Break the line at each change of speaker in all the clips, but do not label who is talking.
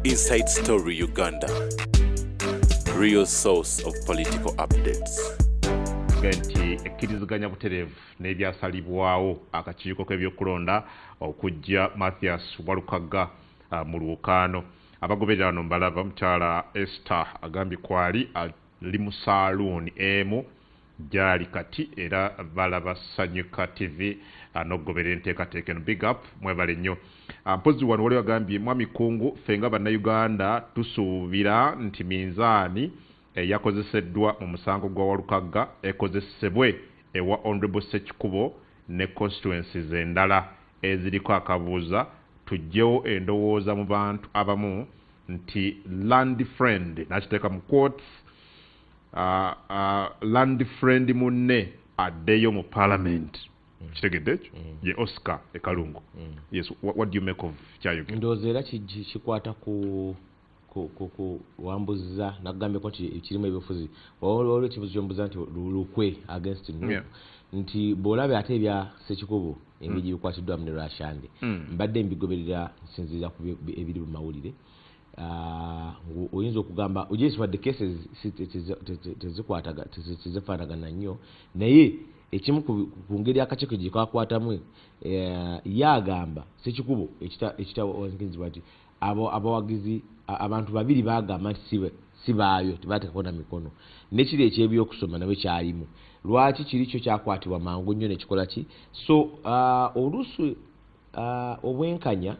Inside Story Uganda, real source of political updates.
Nti ekkiriziganya butereevu n'ebyasalibwawo akakiiko k'ebyokulonda okujja Mathias Walukagga mu lwokaano. Abagoberera wano mbalaba mukyala Esther agambye kwali ali mu saloon emu gyali kati era balaba Sanyuka TV n'okugoberera enteekateeka eno. Big up, mwebale nnyo. Mpozi wano wali agambye mwami Kungu ffe nga bannayuganda tusuubira nti minzaani yakozeseddwa mu musango gwa Walukagga ekozesebwe ewa Honorable Ssekikubo ne constituencies endala eziriko akabuuza tujjewo endowooza mu bantu abamu nti land friend nakiteeka mu quotes land friend munne addeyo mu parliament. Kitegedde ekyo ye Oscar Ekalungu. Yes, what do you make of kyayoge?
Ndowooza era kikwata ku wambuza nagambye ko kirimu ebyobufuzi olwo ekibuzo kyombuza nti lukwe against nti bw'olaba ate ebya Ssekikubo engeri bikwatiddwa mu ne Rashande mbadde mbigoberera nsinziira ku ebiri mu mawulire. Oyinza okugamba ogyesibadde cases tezifaanagana nnyo naye ekimu ku ngeri akakiiko gye kakwatamu yagamba Ssekikubo ekitawangirizibwa nti abawagizi abantu babiri bagamba nti si baayo tebateekako na mikono nekiri ekyebyokusoma nabwe kyalimu. Lwaki kiri kyo kyakwatibwa mangu nnyo nekikola ki? So oluusi obwenkanya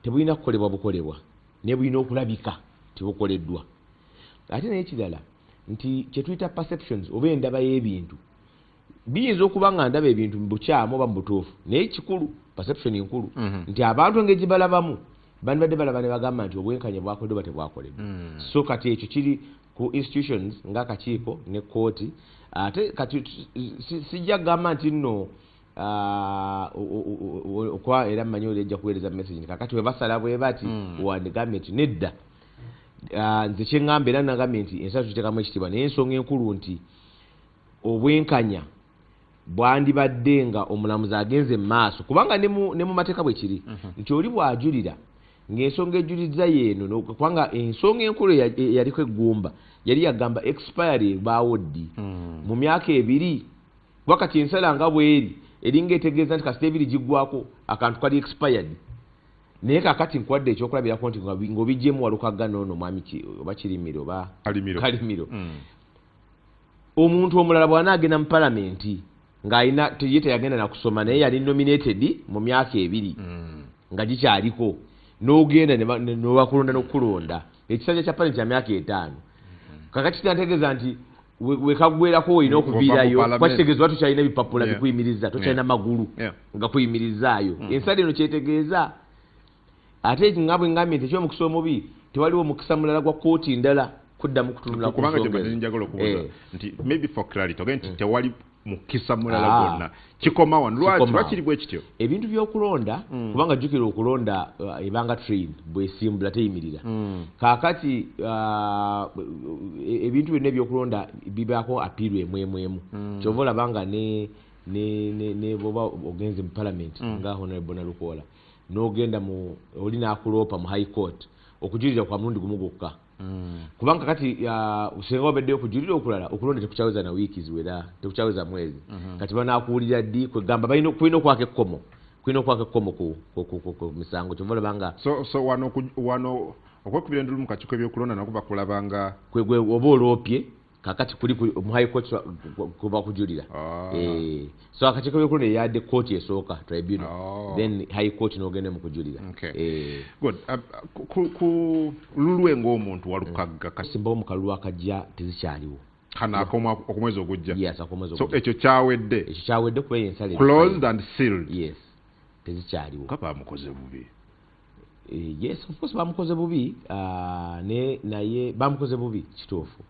tebulina kukolebwa bukolebwa naye bulina okulabika tibukoleddwa. Ate naye kirala nti kyetuyita perceptions oba endaba y'ebintu biyinza okuba nga ndaba ebintu mu bukyamu oba mu butuufu naye kikulu perception nkulu nti abantu engeri gye balabamu bandibadde balaba ne bagamba nti obwenkanya bwakoleddwa tebwakoleddwa. So kati ekyo kiri ku institutions ng'akakiiko ne kooti. Ate kati sijja kugamba nti nno okwa era mmanyi oli ejja kuweereza message kakati we basala bwe bati wandegambye nti nedda nze kyeŋŋamba era nagambye nti ensala tuteekamu ekitiibwa naye ensonga enkulu nti obwenkanya bwandibadde nga omulamuzi agenze mu maaso kubanga ne mu mateeka bwe kiri nti oli bw'ajulira ng'ensonga ejuliriza yeeno kubanga ensonga enkulu yaliko eggumba yali yagamba expiry ebaawo ddi mu myaka ebiri wakati ensala nga bweri eringa etegeeza nti kasita ebiri giggwako akantu kali expired naye kakati nkwadde ekyokulabirako nti ng'obijjemu Walukagga noono mwami oba Kirimiro oba Kalimiro omuntu omulala bw'anaagenda mu palamenti ng'alina ye teyagenda nakusoma naye yali nominated mu myaka ebiri nga gikyaliko n'ogenda n'obakulonda n'okulonda ekisanja kya palamenti kya myaka 5 kakati kinategeeza nti wekagwerako olina okuviirayo kwakitegeeza tukyalina ebipapula bikuyimiriza tokyalina magulu nga kuyimirizaayo ensala eno kyetegeeza. Ate nga bwe ngambye nti ekyomukisa omubi tewaliwo omukisa mulala gwa kooti ndala kuddamu kutunula ku
kubanga njagala okubuuza nti maybe for clarity ogende nti tewali mukisa mulala gwonna kikoma wano lwakiri bwe kityo
ebintu by'okulonda kubanga jjukira okulonda ebanga train bwesimbula teyimirira kaakati ebintu byonna ebyokulonda bibaako apiiru emu kyova olabanga ne boba ogenze mu palamenti nga Honorable Nalukoola n'ogenda oli n'akuloopa mu high court okujulira kwa mulundi gumu gwokka kubanga kati usenga obeddeyo okujulira okulala okulonda tekukyaweza na wiiki ziwera tekukyaweza mwezi kati banaakuwulira ddi kwegamba kulina okwaka ekkomo ku misango kyova olabanga
so wano okwekubira endulu mu kakiiko ebyokulonda nakuba kulabanga
kwegwe oba oloopye kakati kuli mu high court kuba kujulira so akakiiko ebyokulonda eyadde kooti esooka tribunal then high court n'ogende mu kujulira.
Good. Ku lulwe ng'omuntu Walukagga
kasimbawo mu kalulu akajja tezikyaliwo
kana okumwezi ogujja.
Yes, akomwezi
ogujja. So ekyo kyawedde
kuba ensala
closed and sealed.
Yes, tezikyaliwo
kapa bamukoze bubi.
Yes, of course bamukoze bubi naye bamukoze bubi kituufu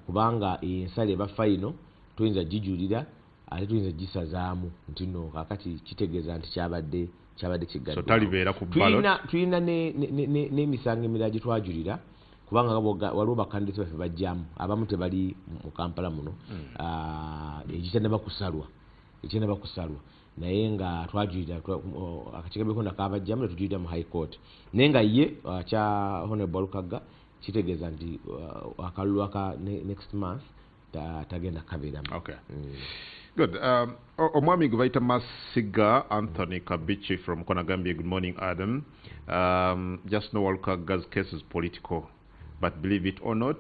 kubanga ensala eba final tuyinza gijulira ate tuyinza gisazaamu nti no kakati kitegeeza nti kyabadde kigadde.
So talibeera ku ballot.
Tuyina n'emisango emirala gye twajulira kubanga waliwo bakandidate baffe bajjamu abamu tebali mu Kampala muno ekitannaba kusalwa naye nga twajulira akakiiko k'ebyokkulonda kabajjamu ne tujulira mu high court naye nga ye kya Honorable Walukaga kitegeeza nti akalulu aka next month tagenda kabeeramu.
Okay. Good. Omwami Guvaita Masiga Anthony Kabichi from Konagambia. Good morning, Adam. Just know Walukaga's case is political, but believe it or not,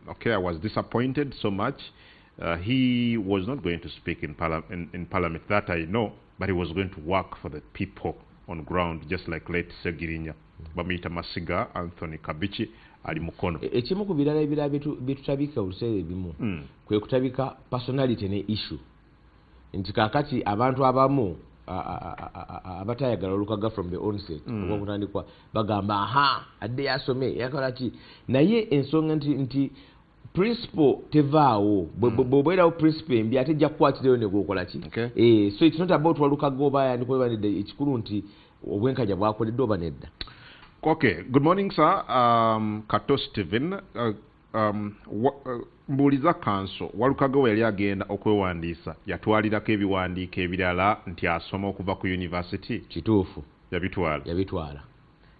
okay, I was disappointed so much. He was not going to speak in Parliament, that I know, but he was going to work for the people on ground, just like late Segirinya. Bamita Masiga Anthony Kabichi ali mukono.
Ekimu ku birala ebirala byetutabika oluseera ebimu kwe kutabika personality ne issue nti kakati abantu abamu abatayagala Walukaga from the onset okutandikwa bagamba aha adde yasome yakola ki naye ensonga nti principle tevaawo bw'obeerawo principle embi ate ejja kukwatireyo ne gwokola ki so it's not about Walukaga oba yandikoba nedda ekikulu nti obwenkanya bwakoledde oba nedda.
Okay, good morning, sir. Kato Steven. Mbuuliza kanso Walukaga we yali agenda okwewandiisa yatwalirako ebiwandiiko ebirala nti asoma okuva ku university.
Kituufu.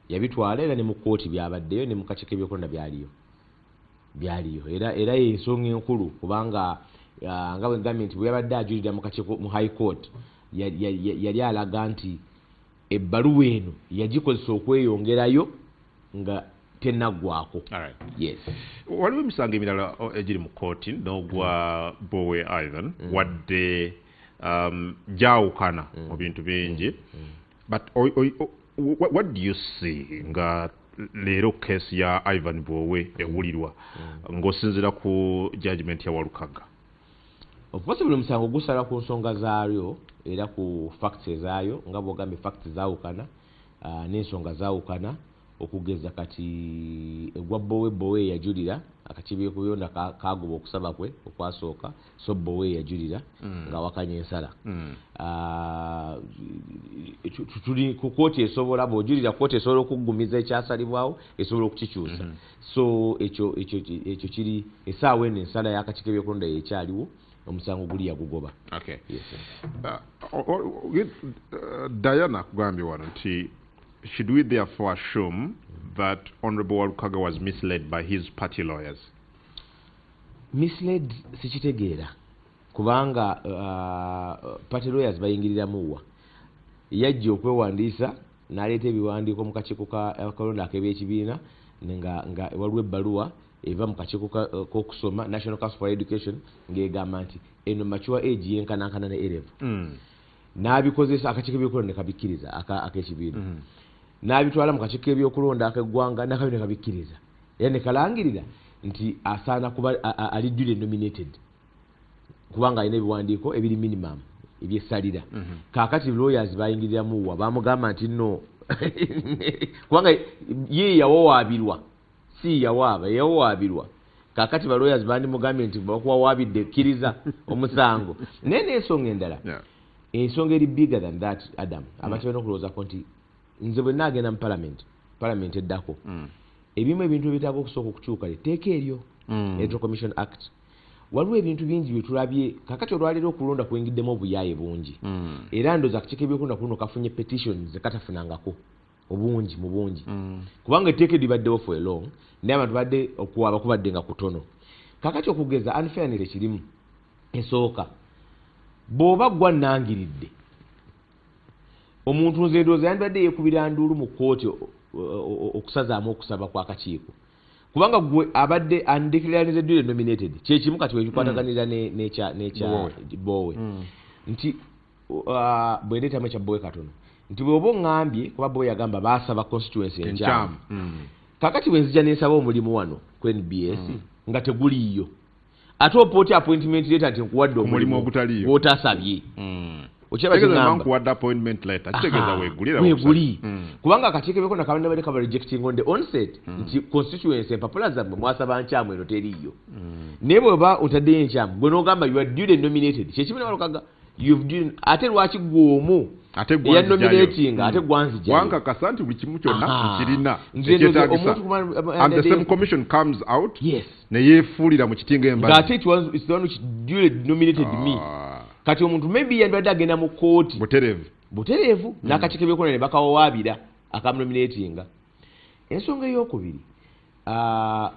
Yabitwala era ne mu kkooti byabaddeyo ne mu kakiiko k'ebyokkulonda byaliyo era y'ensonga enkulu kubanga nga bwe ngambye nti bwe yabadde ajulira mu high court yali alaga nti ebbaluwa eno yagikozesa okweyongerayo nga tenaggwako. Yes.
Waliwo emisango emirala egiri mu kooti n'ogwa Bowe Ivan wadde gyawukana mu bintu bingi, but what do you see nga leero case ya Ivan Bowe ewulirwa ng'osinziira ku judgment ya Walukaga?
Of course buli musango gusala ku nsonga zaayo era ku facts ezaayo nga bw'ogambye facts zaawukana n'ensonga zaawukana okugeza kati egwa Bowe yajulira akakiiko k'ebyokkulonda kagoba okusaba kwe okwasooka so Bowe yajulira ng'awakanya ensala. Tuli ku kkooti esobola bw'ojulira kkooti esobola okuggumiza ekyasalibwawo esobola okukikyusa so ekyo kiri essaawa eno ensala y'akakiiko k'ebyokkulonda yekyaliwo omusango guli yagugoba.
Okay. Yes, Diana kugambye wano nti should we therefore assume that Honorable Walukaga was misled by his party lawyers?
Misled sikitegeera kubanga party lawyers bayingiriramuwa yajja okwewandiisa n'aleeta ebiwandiiko mu kakiiko k'akalonda ak'ebyekibiina nga waliwo ebbaluwa eva mu kakiiko k'okusoma National Council for Education ng'egamba nti eno mature age yenkanankana ne A-level. N'abikozesa akakiiko k'ebyokkulonda ne kabikkiriza ak'ekibiina n'abitwala mu kakiiko k'ebyokkulonda ak'eggwanga n'akabiina ne kabikkiriza era ne kalangirira nti asaana kuba ali duly nominated kubanga alina ebiwandiiko ebiri minimum ebyessalira. Kaakati lawyers bayingiriramuwa bamugamba nti no kubanga ye yawawaabirwa si yawaaba yawawaabirwa. Kaakati ba lawyers bandimugambye nti bakuwawaabidde kkiriza omusango naye n'ensonga endala ensonga eri bigger than that Adam abantu balina okulowoozako nti nze bwe naagenda mu parliament eddako ebimu ebintu ebitaaga okusooka okukyuka etteeka eryo Electoral Commission Act waliwo ebintu bingi bye tulabye kakati olwaleero okulonda kwengiddemu obuyaaye bungi era ndooza akakiiko k'ebyokkulonda kuno kafunye petitions zekatafunangako obungi mu bungi kubanga etteeka libaddewo for long naye abantu badde okuwaaba kubadde nga kutono. Kakati okugeza unfairness kirimu esooka bw'oba gwa nangiridde omuntu nze ndowooza yandibadde yeekubira nduulu mu kkooti okusazaamu okusaba kw'akakiiko kubanga gwe abadde undeclared duly nominated kyekimu kati wekikwataganira n'ekya Bowe nti bwe ndeetamu ekya Bowe katono nti bw'oba oŋŋambye kuba Bowe yagamba baasaba constituency enkyamu kakati bwe nzija n'ensaba omulimu wano ku NBS nga teguliiyo ate opooti appointment letter nti nkuwadde omulimu
ogutaliyo
gw'otasabye weeguli kubanga akakiiko k'ebyokkulonda kabadde badde kaba rejecting on the onset nti constituency empapula zammwe mwasaba nkyamu eno teriiyo naye bw'oba otaddeyo enkyamu gwe n'ogamba you are duly nominated kyekimu ne Walukaga ate lwaki gw'omu eya nominating ate gwanzija
wankakasa nti buli kimu kyonna kirina ekyetaagisa and the same commission comes out ne yeefuulira mu kiti ng'embali
ng'ate it's the one which duly nominated me kati omuntu maybe yandibadde agenda mu kooti butereevu n'akakiiko by'okulonda ne bakawawaabira akamunominatinga. Ensonga ey'okubiri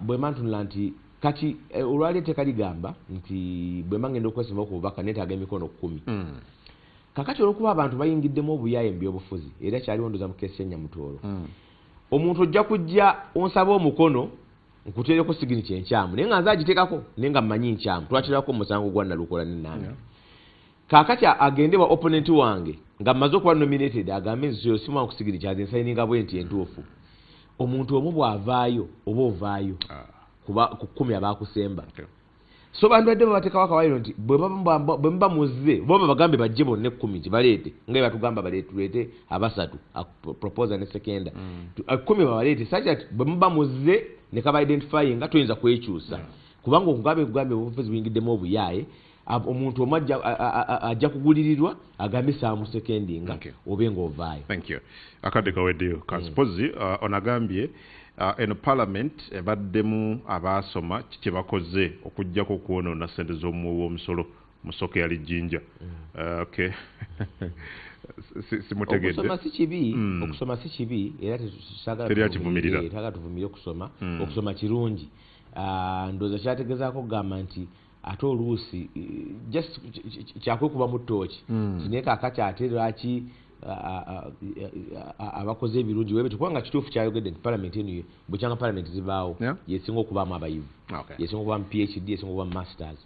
bwe mantunula nti kati olwali etteeka ligamba nti bwe mangenda okwesimba ku bubaka neetaaga emikono 10. Kakati olwokuba abantu bayingiddemu obuyaaye mu byobufuzi era kyaliwo ndooza mu keesi ya Nyamutoolo, omuntu ojja kujja onsaba omukono nkuteereko signature enkyamu naye nga nze agiteekako naye nga mmanyi nkyamu twakirako omusango gwa Nalukola ne Nambi. Kaakati agende wa opponent wange nga mmaze okuba nominated agambe nze simanyi ku signature aze nsayininga bwe nti entuufu. Omuntu omu bw'avaayo oba ovaayo kuba ku 10 abaakusemba. So bantu badde bateekawo akawaayiro nti bwe muba muzze bo bagambe bajje bonna 10 tibaleete nga batugamba baleete abasatu proposal ne sekenda 10 babaleete saja bwe muba muzze ne kaba identifying nga tuyinza kwekyusa kubanga okugambe obufuzi buyingiddemu obuyaaye omuntu omu ajja kugulirirwa agambe saamu sekendinga obe ng'ovaayo.
Thank you. Akadde kaweddeyo kasipozi onagambye eno parliament ebaddemu abaasoma kye bakoze okuggyako okwonoona ssente z'omuwi w'omusolo mu soko yali Jinja. Okay. Simutegedde.
Okusoma si kibi era tesaagala tuvumirire okusoma. Okusoma kirungi. Ndowooza kyategezaako kugamba nti ate oluusi just kyakwekuba mu ttooki kinaye kaakati ate lwaki abakoze ebirungi webyo kubanga kituufu kyayogedde nti parliament eno bukyanga parliament zibaawo yesinga okubaamu abayivu yesinga okuba mu PhD yesinga okuba mu masters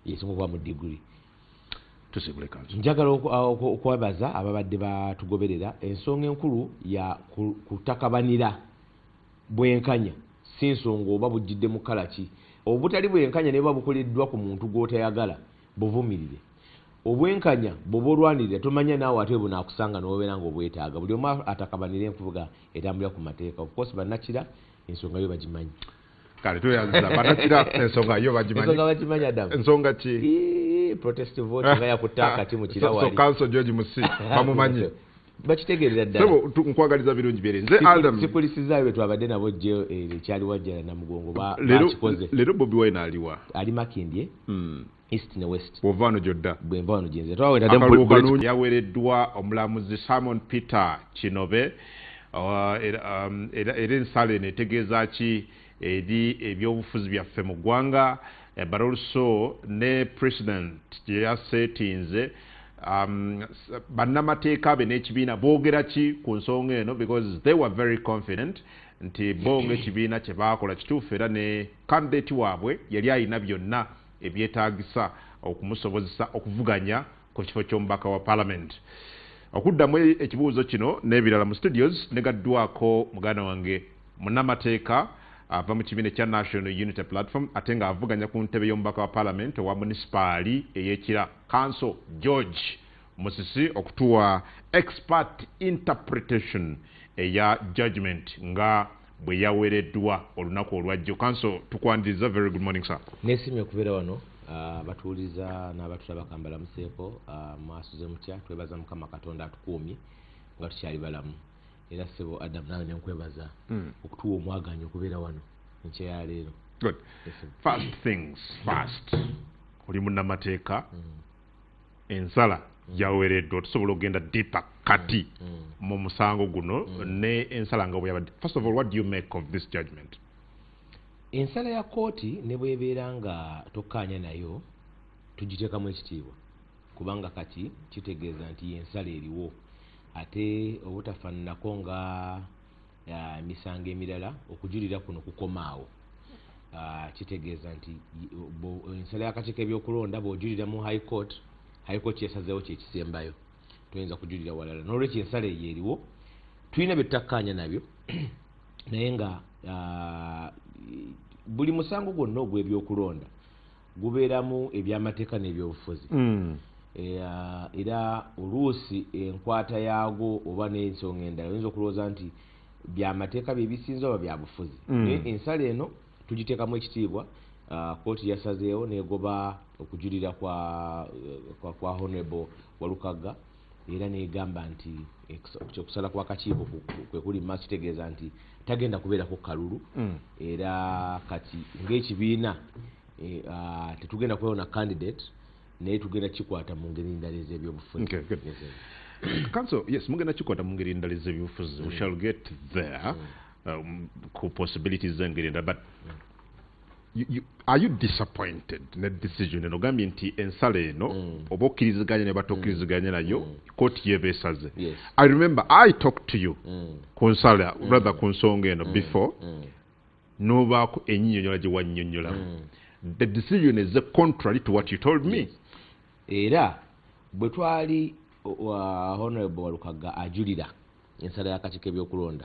yesinga okuba mu degree. Njagala okwebaza ababadde batugoberera. Ensonga enkulu ya kutakabanira bwenkanya si nsonga oba bujjidde mu kala ki. Obutali bwenkanya ne bukoleddwa ku muntu gw'otayagala buvumirire. Obwenkanya bw'oba olwanirira tomanya naawe ate bunaakusanga n'obeera ng'obwetaaga. Buli omu atakabanira enfuga etambulira ku mateeka. Of course bannakira ensonga yo bagimanyi.
Kale tuyanza bannakira ensonga yo bagimanyi.
Ensonga bagimanyi Adamu.
Ensonga ki?
Protest vote nga yakutaka kati mu kirawali.
So Council George Musi bamumanyi.
Bakitegeerera ddala.
Sebo nkwagaliza birungi bere. Nze Adam
sikulisiza bwe twabadde nabo gye ekyali wajjala na mugongo bakikoze.
Lero Bobi Wine aliwa.
Ali Makindye. East ne West.
Bovano Jodda.
Bwembano jenze. Twawenda
yawereddwa omulamuzi Simon Peter Kinobe. Era ensala netegeeza ki eri ebyobufuzi byaffe mu ggwanga. But also ne president gye yasetinze bannamateeka be n'ekibiina boogera ki ku nsonga eno because they were very confident nti bo ng'ekibiina kye baakola kituufu era ne candidate waabwe yali alina byonna ebyetaagisa okumusobozesa okuvuganya ku kifo ky'omubaka wa parliament. Okuddamu ekibuuzo kino n'ebirala mu studios negaddwako muganda wange munnamateeka ava mu kibiina kya National Unity Platform ate nga avuganya ku ntebe y'omubaka wa parliament owa munisipaali ey'Ekira Council George Musisi okutuwa expert interpretation eya judgment nga bwe yawereddwa olunaku olwajjo. Council tukwaniriza. Very good morning sir.
Nesimye okubeera wano batuuliza n'abatulaba kambala museeko mwasuze mutya twebaza Mukama Katonda atukuumye nga tukyali balamu. Era sebo Adam nawe nenkwebaza okutuwa omwaganya okubeera wano nkye ya leero.
Good. First things first. Oli munnamateeka ensala yawereddwa tusobola okugenda deeper kati mu musango guno ne ensala nga bwe yabadde. First of all, what do you make of this judgment?
Ensala ya kooti ne bwebeera nga tokkaanya nayo tugiteekamu ekitiibwa kubanga kati kitegeeza nti ensala eriwo ate obutafaananako nga emisango emirala okujulira kuno kukomaawo. Kitegeeza nti ensala y'akakiiko ebyokulonda bw'ojulira mu high court yesazeewo kyekisembayo toyinza kujulira walala n'olwekyo ensala eyo eriwo tulina bye tutakkaanya nabyo naye nga buli musango gwonna ogw'ebyokulonda gubeeramu ebyamateeka n'ebyobufuzi. Era oluusi enkwata yaagwo oba n'ensonga endala oyinza okulowooza nti byamateeka bye bisinza oba byabufuzi. Ensala eno tugiteekamu ekitiibwa. Kooti yasazeewo negoba okujulira kwa Honorable Walukagga era negamba nti okusala kwa kakiiko kwe kuli maaso kitegeeza nti tagenda kubeerako kalulu era kati ng'ekibiina tetugenda kubeerawo na candidate naye tugenda kikwata mu ngeri endala ez'ebyobufuzi.
Okay, good. Council, yes, mugenda kikwata mu ngeri endala ez'ebyobufuzi. We shall get there. Ku possibilities z'engeri endala, but are you disappointed ne decision eno ogambye nti ensala eno oba okkiriziganya ne batokkiriziganya nayo kooti yebeesaze? I remember I talked to you ku nsala rather ku nsonga eno before n'obaako ennyonnyola gye wannyonnyolamu. The decision is contrary to what you told me.
Era bwe twali Honorable Walukaga ajulira ensala y'akakiiko ebyokulonda,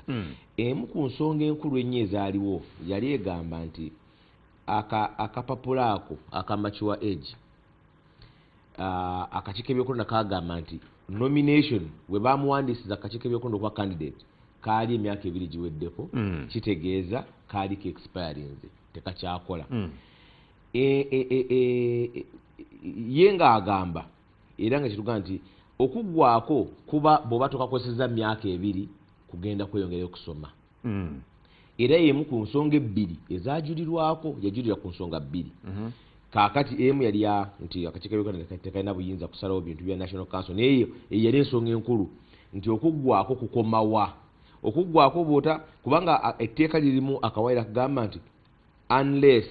emu ku nsonga enkulu ennyo ezaaliwo yali egamba nti akapapula ako akamakiwa age akakiiko ebyokulonda kagamba nti nomination we bamuwandiisiza akakiiko ebyokulonda okuba candidate kaali emyaka 2 giweddeko, kitegeeza kaali ka expirinze tekakyakola. Ye ng'agamba era nga kitugamba nti okuggwako kuba bw'oba tokakozesezza myaka 2 kugenda kweyongera okusoma. Era yemu ku nsonga 2 ezajulirwako yajulira ku nsonga 2. Kaakati emu yali nti akakiiko ebyokulonda tekalina buyinza kusalawo bintu bya National Council, naye yali ensonga enkulu nti okuggwako kukomawa. Okuggwako bwota kubanga etteeka lirimu akawaayira kagamba nti unless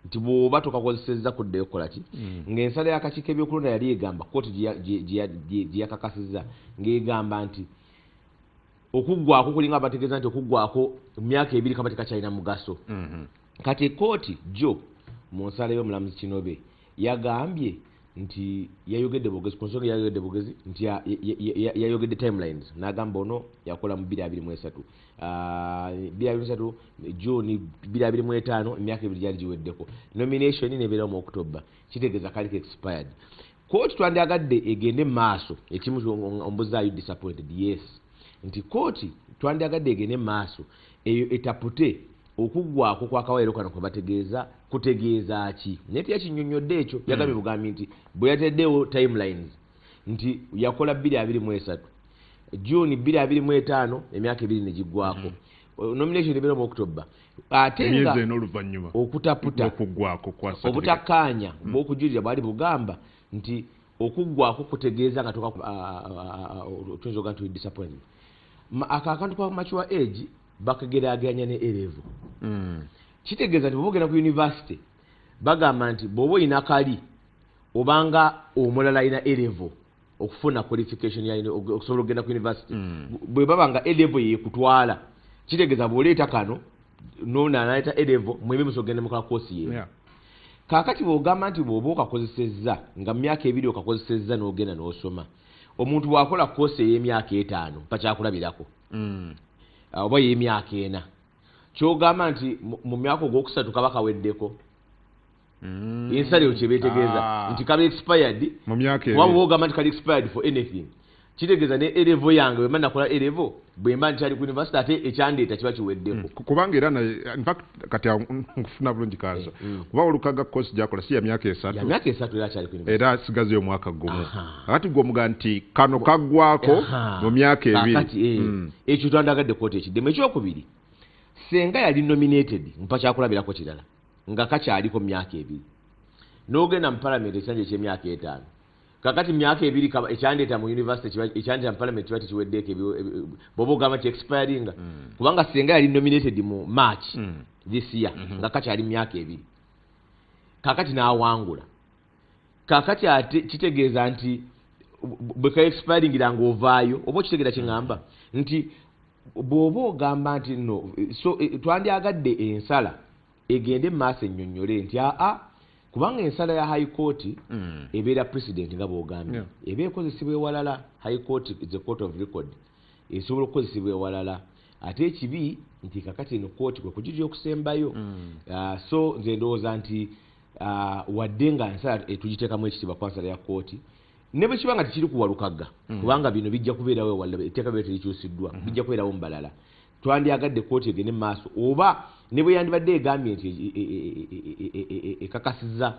nti bw'oba tokakozesezza kuddayo kukola ki. Ng'ensala y'akakiiko ebyokulonda yali egamba kooti gye yakakasizza ng'egamba nti okuggwako kulinga bategeeza nti okuggwako myaka 2 kaba tekakyalina mugaso. Kati kooti jo mu nsala y'omulamuzi Kinobe yagambye nti yayogedde bugezi ku nsonga yayogedde bugezi nti yayogedde timelines n'agamba ono yakola mu 2023 June 2025 emyaka 2 gyali giweddeko, nomination nebeera mu October, kitegeeza kali expired. Kooti twandyagadde egende maaso ekimu ombuzaayo disappointed, yes, nti kooti twandyagadde egende maaso eyo etapute okuggwako kw'akawaayiro kano kwe bategeeza kutegeeza ki. Naye teyakinnyonnyodde ekyo, yagambye bugambi nti bwe yateddewo timelines nti yakola 2023 June 2025 emyaka 2 ne giggwako, nomination ebeera mu October, ate nga okutaputa
okuggwako kwa
obutakkaanya bw'okujulira bwali bugamba nti okuggwako kutegeeza nga tuyinza oga nti disappointment. Akantu kwa mature age bakageraageranya ne A-level. Kitegeeza nti bw'oba ogenda ku university bagamba nti bw'oba olina kali obanga omulala alina A-level okufuna qualification ya okusobola okugenda ku university, bwe baba nga A-level yekutwala kitegeeza bw'oleeta kano n'onaleeta A-level mwebe musobola okugenda mukola koosi yeemu. Kaakati bw'ogamba nti bw'oba okakozesezza nga mu myaka 2 okakozesezza n'ogenda n'osoma, omuntu bw'akola koosi ey'emyaka 5 pakyakulabirako oba y'emyaka 4, kyogamba nti mu myaka ogwokusatu kaba kaweddeko. Ensala eyo kyebeetegeeza nti kaba expired
mu myaka
waba ogamba nti kali expired for anything. Kitegeeza ne A-level yange bwe mba nakola A-level bwe mba nkyali ku university ate ekyandeeta kiba kiweddeko.
Kubanga era in fact kati nkufuna bulungi Kaazo kuba Walukaga course gyakola si ya myaka 3
ya myaka 3 era akyali ku university
era asigaze omwaka gumu. Kati gw'omuga nti kano kaggwako mu myaka 2.
Kati ekyo twandagadde kooti ekiddemu. Ekyokubiri, senga yali nominated mpakyakulabirako kirala nga kakyaliko mu myaka 2 n'ogenda mu parliament ekyanja eky'emyaka 5, kakati myaka 2 ekyandeeta mu university ekyandeeta mu parliament kiba tekiweddeeko bw'oba ogamba nti expiringa kubanga senga yali nominated mu March this year nga kakyali myaka 2, kakati n'awangula. Kakati ate kitegeeza nti bwe ka expiringira ng'ovaayo oba okitegeera kyeŋŋamba nti bw'oba ogamba nti no, so twandyagadde ensala egende maaso ennyonnyole nti kubanga ensala ya high court ebeera president nga bw'ogambye eba ekozesebwa ewalala. High court is a court of record, esobola okukozesebwa ewalala. Ate ekibi nti kakati eno court kwe kujulira okusembayo. So nze ndowooza nti wadde nga ensala tugiteekamu ekitiibwa kwa nsala ya court ne bwe kiba nga tekiri ku Walukaga kubanga bino bijja kubeerawo ewalala, etteeka beera terikyusiddwa, bijja kubeerawo mu balala. Twandyagadde kooti egende maaso oba ne bwe yandibadde egambye nti ekakasizza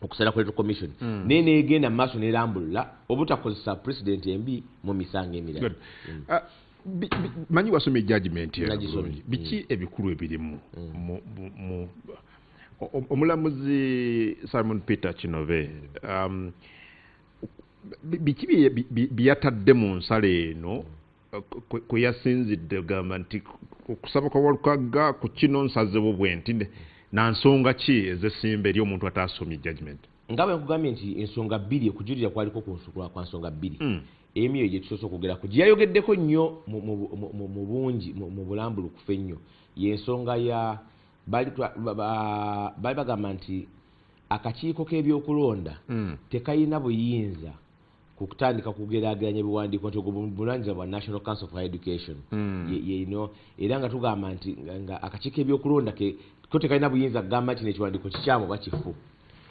okusala ku Electoral Commission naye neegenda mu maaso n'erambulula obutakozesa president embi mu misango emirala.
Manyi wasomye judgment biki ebikulu ebirimu omulamuzi Simon Peter Kinove biki byatadde mu nsala eno kwe yasinzidde ogamba nti okusaba kwa Walukagga ku kino nsazewo bwe nti na nsonga ki ezesimba eri omuntu ataasomye judgment?
nga bwe nkugambye nti ensonga bbiri okujulira kwaliko kwa nsonga bbiri emu eyo gye tusoose okugerako gye yayogeddeko nnyo mu bungi mu bulambulukufu ennyo y'ensonga ya bali bagamba nti akakiiko k'ebyokulonda tekayina buyinza kutandika kugeraageranya ebiwandiiko nti ogwo buvunaanyizibwa bwa National Council for Higher Education era nga tugamba nti nga akakiiko k'ebyokulonda ko tekayina buyinza kugamba nti n'ekiwandiiko kikyamu oba kifu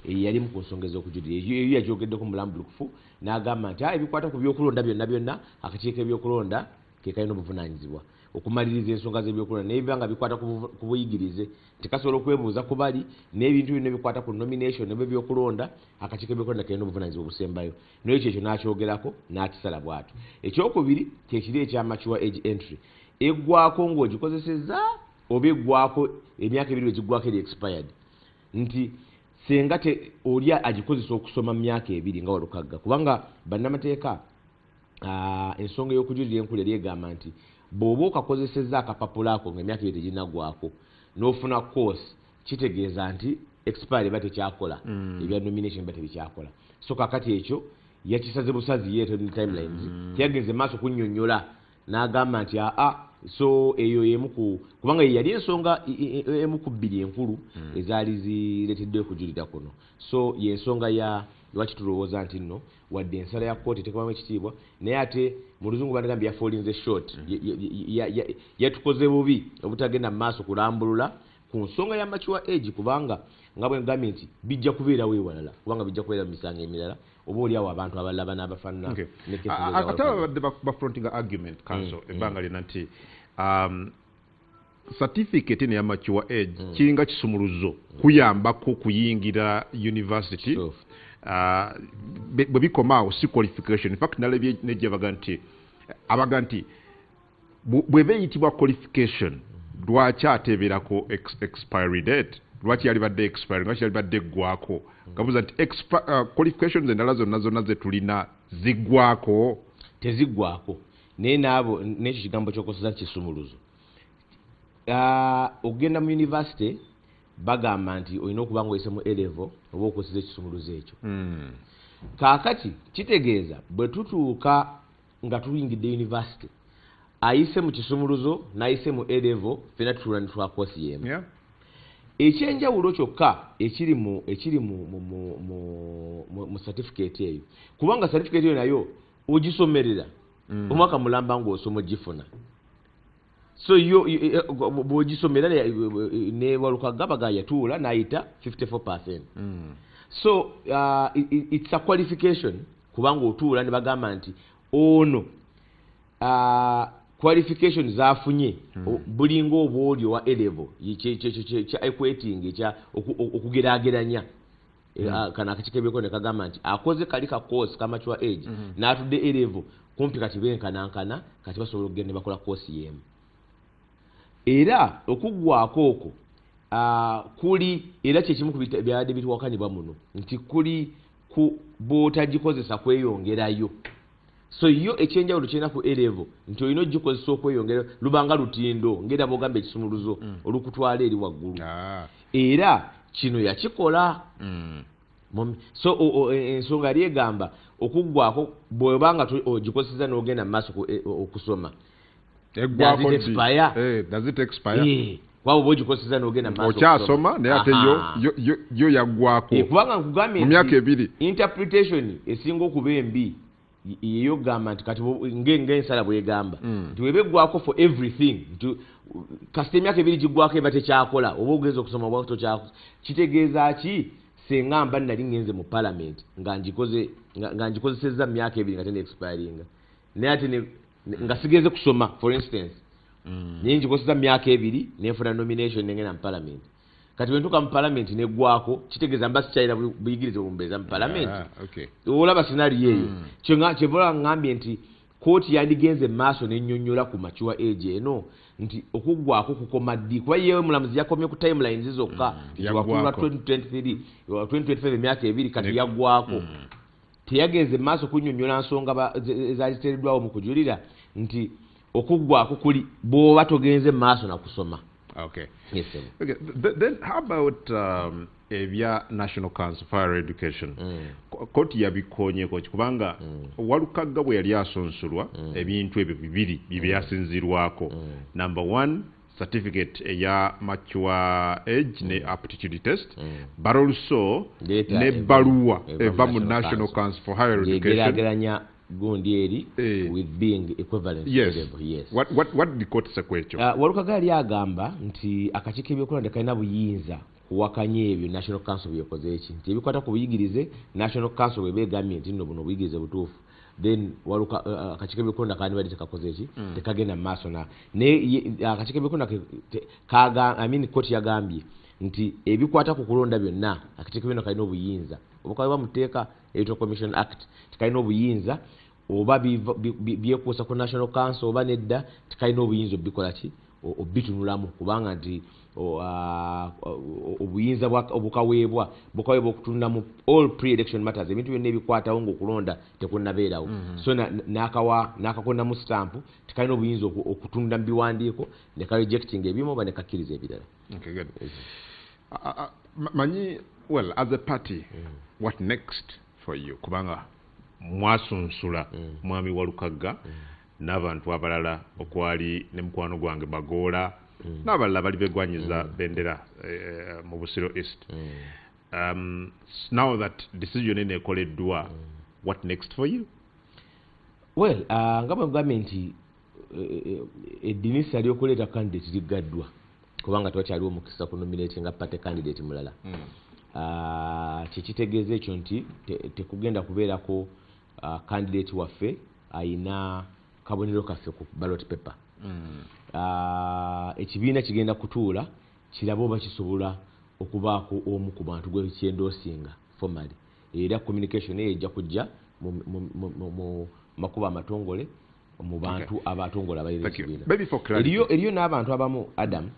yali mu ku nsonga ez'okujulira eyo yagyogeddeko mu bulambulukufu n'agamba nti ebikwata ku byokulonda byonna akakiiko k'ebyokulonda ke kalina obuvunaanyizibwa okumaliriza ensonga z'ebyokulonda n'ebiba nga bikwata ku buyigirize tekasobola okwebuuza ku bali n'ebintu byonna ebikwata ku nomination n'ebyokulonda akakiiko k'ebyokulonda kalina obuvunaanyizibwa obusembayo naye kyekyo n'akyogerako n'akisala bw'atyo. Ekyokubiri kyekiri ekya mature age entry eggwako ng'ogikozesezza oba eggwako emyaka ebiri wegiggwako eri expired nti senga oli agikozesa okusoma mu myaka ebiri nga Walukagga kubanga bannamateeka ensonga y'okujulira enkulu yali egamba nti bw'oba okakozesezza akapapula ako ng'emyaka ebiri teginaggwako n'ofuna course kitegeeza nti expire eba tekyakola ebya nomination eba tebikyakola so kakati ekyo yakisaze busazi yeeto ne timelines teyagenze maaso kunnyonnyola n'agamba nti so eyo kubanga yali ensonga emu ku bbiri enkulu ezaali zireeteddeyo okujulira kuno so y'ensonga lwaki tulowooza nti nno wadde ensala ya kkooti tekwamu ekitiibwa naye ate mu luzungu bandagambye yafolinze short yatukoze bubi obutagenda mu maaso kulambulula ku nsonga ya mature age kubanga nga bwe ngambye nti bijja kubeerawo ewalala kubanga bijja kubeera mu misango emirala oba oliawo abantu abalala n'abafaanana
ate babadde bafrontinga argument council ebbanga lyonna nti certificate ne ya mature age kiringa kisumuluzo kuyambako kuyingira university bwe bikomaawo si qualification. In fact nalebye nejja abaga nti bweba eyitibwa qualification lwaki ateeberako expiry date lwaki yali badde expiry lwaki yali badde eggwako gabuuza nti qualifications endala zonna ze tulina ziggwako
teziggwako naye naabo n'ekyo kigambo ky'okozesa kisumuluzo okugenda mu university bagamba nti olina okuba nga oyise mu A-level oba okozesa ekisumuluzo ekyo kaakati kitegeeza bwe tutuuka nga tuyingidde university ayise mu kisumuluzo n'ayise mu A-level fena tutula ne twa course y'emu ekyenjawulo kyokka ekiri mu certificate eyo kubanga certificate eyo nayo ogisomerera omwaka mulamba ng'osoma ogifuna so bw'ogisomera ne Walukagga baga yatuula n'ayita 54%. So it's a qualification kubanga otuula ne bagamba nti ono qualification zaafunye bulinga oba oli owa A-level kya equating ekya okugeraageranya kana akakiiko k'ebyokulonda kagamba nti akoze kali ka course ka mature age n'atudde A-level kumpi kati benkanankana kati basobola okugenda bakola course y'emu era okuggwako okwo kuli era kyekimu ku byabadde bituwakanibwa muno nti kuli ku bw'otagikozesa kweyongerayo so yo ekyenjawulo kirina ku A-level nti olina ogikozesa okweyongera lubanga lutindo ngera bw'ogamba ekisumuluzo olukutwala eri waggulu era kino yakikola so ensonga yali egamba okuggwako bw'obanga ogikozesa n'ogenda mu maaso okusoma does it expire waba bogikozesa n'ogenda mu maaso
okyasoma naye ate yo yaggwako
kubanga nkugambye
mu myaka ebiri
interpretation esinga okuba embi yeyo gamba nti kati ng'ensala bw'egamba nti weba eggwako for everything kasita emyaka ebiri giggwako eba tekyakola oba ogenza okusoma oba tokyakola kitegeeza ki senga mba nali ngenze mu parliament nga ngikozesezza mu myaka ebiri nga tene expiringa naye ate nga sigenze kusoma for instance naye ngikozesezza mu myaka ebiri nenfuna nomination nengenda mu parliament kati bwentuuka mu parliament neggwako kitegeeza mba sikyalina buyigirize bumbeeza mu parliament olaba sinaliyo eyo kyebola ngambye nti kooti yandigenze maaso n'ennyonnyola ku mature age eno nti okuggwako kukoma ddi kuba yewe mulamuzi yakomye ku timelines zokka wakulwa 2023 emyaka ebiri kati yaggwako teyagenze maaso kunnyonnyola nsonga ezaziteereddwawo mu kujulira nti okuggwako kuli bw'oba togenze maaso na kusoma.
Okay.
Yes, sir.
Okay. Then how about ebya National Council for Higher Education? Koti yabikonyeko kubanga Walukagga bwe yali asonsulwa ebintu ebyo bibiri bibyasinzirwako. Number 1, certificate eya mature age ne aptitude test, but also ne baluwa eva mu National Council for Higher Education.
Gundi with being equivalent
yes.
to level. Yes.
What the court sekwecho?
Walukagga yali agamba nti akakiiko ebyokulonda kalina buyinza kuwakanya ebyo National Council byekoze eki nti ebikwata ku buyigirize National Council bwe beegamye nti nno buno buyigirize butuufu then akakiiko ebyokulonda kandi bali tekakoze eki tekagenda mu maaso na akakiiko ebyokulonda court yagambye nti ebikwata ku kulonda byonna akakiiko byonna kalina obuyinza obukawe bamuteeka Electoral Commission Act tikalina obuyinza oba byekuusa ku National Council oba nedda tikalina obuyinza obikola ki obitunulamu kubanga nti obuyinza obukaweebwa okutunulamu all pre-election matters ebintu byonna ebikwatawo ng'okulonda tekunnabeerawo so n'akakondamu stamp tikalina obuyinza okutunula mu biwandiiko ne karejecting ebimu oba ne kakkiriza ebirala.
Okay, good. Manyi, well, as a party, what next for you? Kubanga mwasunsula mwami Walukagga n'abantu abalala okwali ne mukwano gwange Bagoola n'abalala bali begwanyiza bendera mu Busiro East. Now that decision enekoleddwa, what next for you?
Well, nga bwe mugambye nti eddinisa ly'okuleeta candidate liggaddwa kubanga twakyaliwo mukisa ku nominate nga party candidate mulala. Kyekitegeeza ekyo nti tekugenda kubeerako candidate waffe ayina kabonero kaffe ku ballot paper. Ekibiina kigenda kutuula kirabe oba kisobola okubaako omu ku bantu gwe kyendoosinga formally era communication eyo ejja kujja mu makubo amatongole mu bantu abatongola abayira ekibiina. Eriyo n'abantu abamu Adam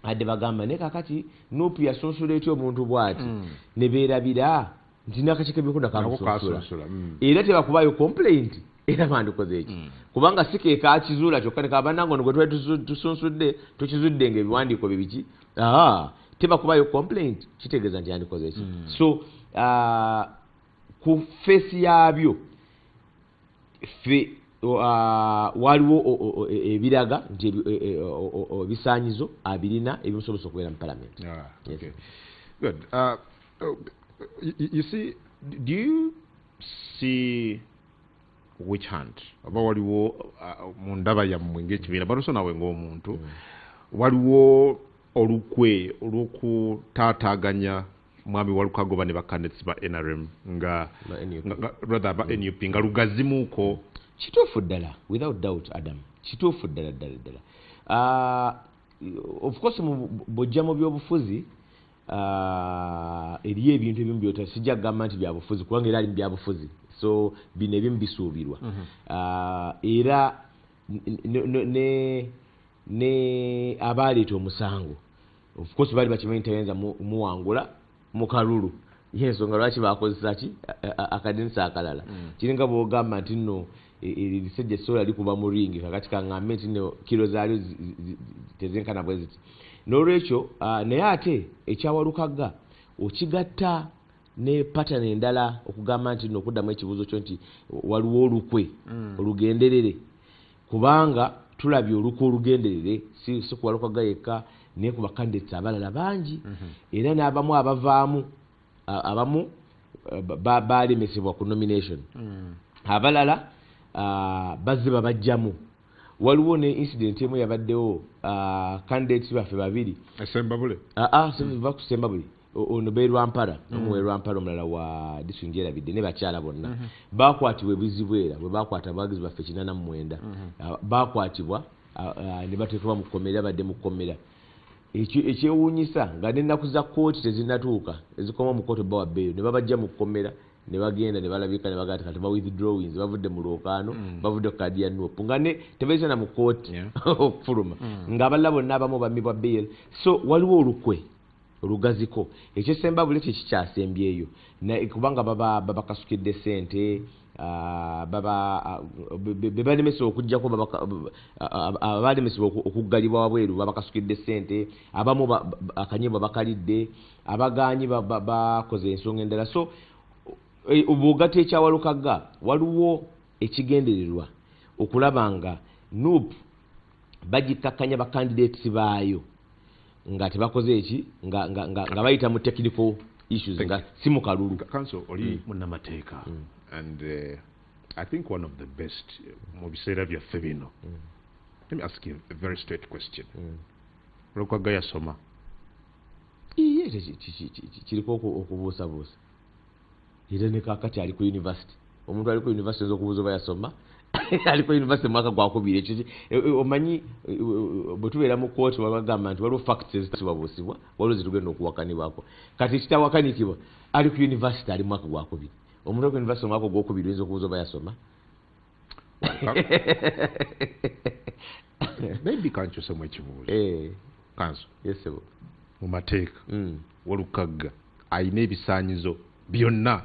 adde bagamba ne kakati Nuupu yasonsula etyo omuntu bw'ati ne beerabira nti n'akakiiko ebyokulonda kamusonsula era tebakubaayo complaint era bandikoze eki kubanga si ke kakizuula kyokka ne kabannango no gwe twali tusonsudde tukizudde ng'ebiwandiiko bye biki tebakubaayo complaint kitegeeza nti yandikoze eki so ku feesi yaabyo ffe waliwo ebiraga nti ebisaanyizo abirina ebimusobozesa okubeera mu parliament.
Okay. Good. You see, do you see which hand aba waliwo mu ndaba yammwe ng'ekibiina baluso nawe ng'omuntu waliwo olukwe olw'okutaataaganya mwami Walukagga oba ne bakandidates ba NRM nga rather ba NUP nga lugazimuuko?
Kituufu ddala without doubt Adam, kituufu ddala. Of course bw'ojja mu byobufuzi eriyo ebintu ebimu byota sijja kugamba nti byabufuzi kubanga era ali mu byabufuzi so bino ebimu bisuubirwa era ne abaaleeta omusango of course baali bakimanyi nti ayinza muwangula mu kalulu yensonga lwaki bakozesa ki akadinisa akalala kiringa bw'ogamba nti nno erisejja sola likuba mu ringi kakati kaŋŋambe nti nno kiro zaalyo tezenkana bwe ziti n'olwekyo naye ate ekya Walukagga okigatta ne pattern endala okugamba nti nno okuddamu ekibuuzo kyo nti waliwo olukwe olugenderere kubanga tulabye olukwe olugenderere si ku Walukagga yekka naye ku bakandidates abalala bangi era n'abamu abavaamu abamu balemesebwa ku nomination abalala bazze babajjamu. Waliwo ne incident emu yabaddewo candidates baffe babiri
Sembabule
Sembabule ono Berwampara Rwampara omulala wa district yerabidde ne bakyala bonna bakwatibwa ebizibwera bwe bakwata abawagizi baffe 89 bakwatibwa ne bateekebwa mu kkomera badde mu kkomera. Ekyewuunyisa nga n'ennaku za kkooti tezinnatuuka ezikoma mu kkooti bawa bbeeyo ne babajja mu kkomera ne bagenda ne balabika ne bagata kati ba withdrawings bavudde mu lwokaano bavudde ku kadi ya NUP nga ne tebeesana mu kooti okufuluma ng'abalala bonna abamu bammibwa bail. So waliwo olukwe olugaziko ekyesemba buli tekikyasembyeyo kubanga baba bakasukidde ssente bebalemesebwa okugjako abalemesebwa okuggalibwa wabweru babakasukidde ssente abamu akanyebwa bakalidde abaganyi bakoze ensonga endala. So obwogate ekyawalukagga waliwo ekigendererwa okulaba nga NUP bagikakkanya bakandidates baayo nga tebakoze eki nga bayita mu technical issues nga si mu kalulu.
Council oli munnamateeka and I think one of the best mu biseera byaffe bino. Let me ask you a very straight question. Olukagga yasoma
kiriko okubuusabuusa era ne kaakati ali ku university. Omuntu ali ku university nzo okubuuza oba yasoma ali ku university mwaka gwakubiri. Ekyo omanyi bwe tubeera mu kooti wabagamba nti waliwo facts ezitabuusibwa waliwo zitugenda okuwakanibwako. Kati ekitawakanikibwa ali ku university ali mwaka gwakubiri. Omuntu ali ku university mwaka gwokubiri oyinza okubuuza oba yasoma.
Maybe kankyusemu ekibuuzo. Kanso
yesebo
mu mateeka Walukagga ayina ebisaanyizo byonna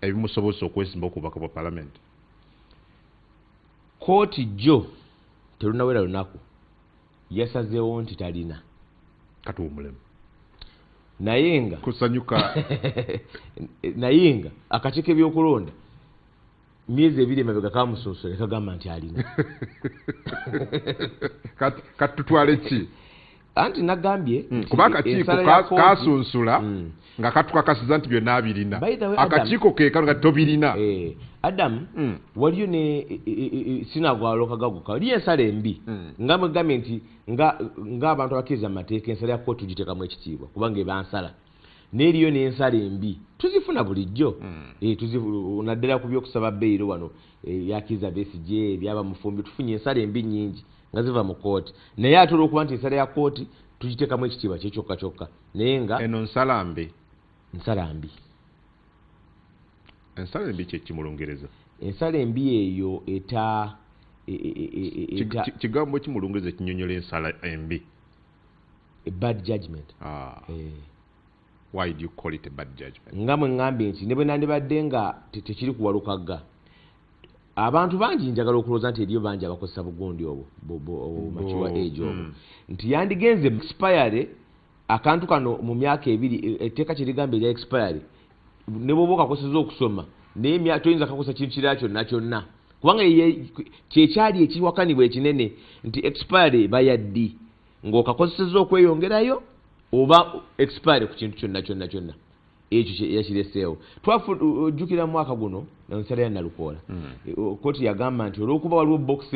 ebimusobosa okwesimba okubaka bwa palamenti.
Kooti jjo terunawera lunaku yasazeewo nti talina
katuwumulemu
naye nga
kusanyuka
naye nga akakiiko ebyokulonda myezi ebiri emabega kamusunsula kagamba nti alina
katutwale ki
anti nagambye
kuba akakiiko kasunsula nga katukakasiza nti byonna abirina akakiiko keekano kati tobirina.
Adam waliyo ne sinagwalokagaguka waliyo ensala embi nga mwegambye nti ng'abantu abakkiriza mu mateeka ensala ya kooti tugiteekamu ekitiibwa kubanga eba nsala n'eriyo n'ensala embi tuzifuna bulijjo. Naddala ku byokusaba bbeeyiro wano yakkiriza Besigye ebyaba mufumbi tufunye ensala embi nnyingi nga ziva mu kooti naye ate olw'okuba nti ensala ya kooti tugiteekamu ekitiibwa kye kyokka kyokka naye nga
eno nsala mbi.
Nsala mbi.
Ensala embi kye ki mu Lungereza?
Ensala embi eyo
kigambo ki mu Lungereza ekinyonyola ensala embi?
A bad judgment.
Why do you call it a bad judgment?
Nga mwe ngambye nti ne bwe nandibadde nga tekiri ku Walukagga abantu bangi njagala okulowooza nti eriyo bangi abakozesa bugundi obwo makiwa age obwo nti yandigenze expire akantu kano mu myaka ebiri etteeka kye ligamba erya expire ne bwoba okakoseza okusoma naye toyinza kakosa kintu kirala kyonna kyonna kubanga kyekyali ekiwakanibwa ekinene nti expire bayaddi ng'okakozeseza okweyongerayo oba expire ku kintu kyonna kyonna kyonna ekyo yakireseewo. Ojjukira mu mwaka guno ensala ya Nalukoola kooti yagamba nti olw'okuba waliwo box